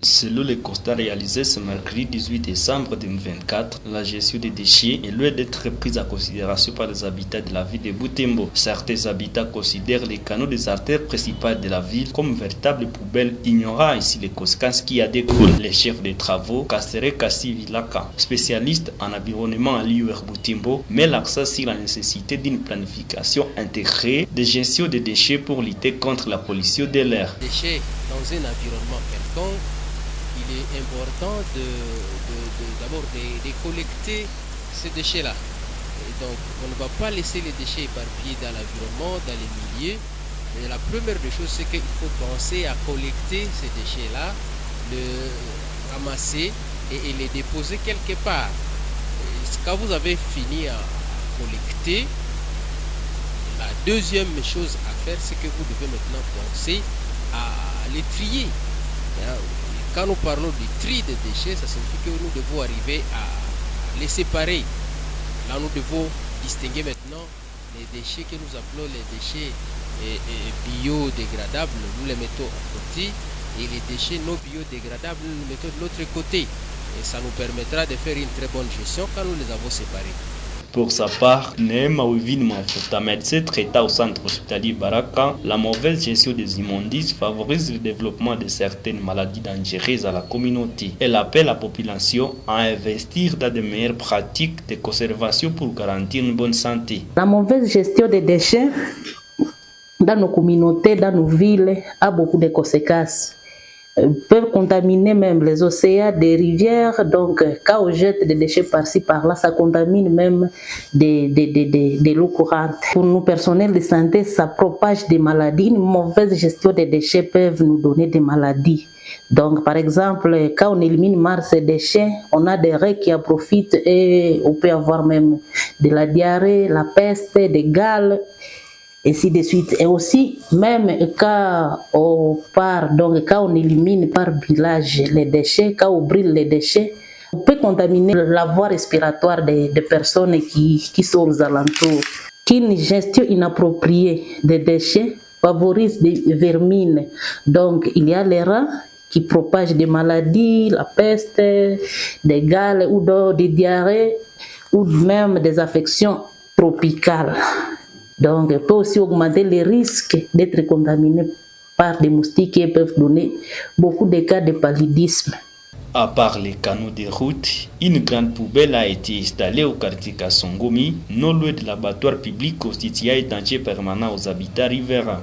Selon les constats réalisés ce mercredi 18 décembre 2024, la gestion des déchets est loin d'être prise en considération par les habitants de la ville de Butembo. Certains habitants considèrent les canaux des artères principales de la ville comme véritables poubelles, ignorant ici les conséquences qui en découlent. Les chefs de travaux, Kassere Kassi Vilaka, spécialiste en environnement à l'IUR Butembo, met l'accent sur la nécessité d'une planification intégrée de gestion des déchets pour lutter contre la pollution de l'air. Déchets dans un environnement quelconque, il est important d'abord de collecter ces déchets-là. Donc on ne va pas laisser les déchets éparpillés dans l'environnement, dans les milieux. Et la première des choses, c'est qu'il faut penser à collecter ces déchets-là, les ramasser et les déposer quelque part. Et quand vous avez fini à collecter, la deuxième chose à faire, c'est que vous devez maintenant penser à les trier. Quand nous parlons du tri des déchets, ça signifie que nous devons arriver à les séparer. Là, nous devons distinguer maintenant les déchets que nous appelons les déchets biodégradables, nous les mettons à côté, et les déchets non biodégradables, nous les mettons de l'autre côté. Et ça nous permettra de faire une très bonne gestion quand nous les avons séparés. Pour sa part, Neema Wivine Mafuta, médecin traitant au centre hospitalier Baraka, la mauvaise gestion des immondices favorise le développement de certaines maladies dangereuses à la communauté. Elle appelle la population à investir dans de meilleures pratiques de conservation pour garantir une bonne santé. La mauvaise gestion des déchets dans nos communautés, dans nos villes, a beaucoup de conséquences. Peuvent contaminer même les océans, des rivières. Donc, quand on jette des déchets par-ci, par-là, ça contamine même des l'eau courante. Pour nous, personnels de santé, ça propage des maladies. Une mauvaise gestion des déchets peut nous donner des maladies. Donc, par exemple, quand on élimine mal ces déchets, on a des raies qui en profitent et on peut avoir même de la diarrhée, la peste, des gales. Et ainsi de suite. Et aussi, même quand on part, donc quand on élimine par village les déchets, quand on brûle les déchets, on peut contaminer la voie respiratoire des personnes qui sont aux alentours. Une gestion inappropriée des déchets favorise des vermines. Donc, il y a les rats qui propagent des maladies, la peste, des gales ou des diarrhées, ou même des affections tropicales. Donc, il peut aussi augmenter les risques d'être contaminé par des moustiques qui peuvent donner beaucoup de cas de paludisme. À part les canaux des routes, une grande poubelle a été installée au quartier Kassongomi, non loin de l'abattoir public constitué un danger permanent aux habitants riverains.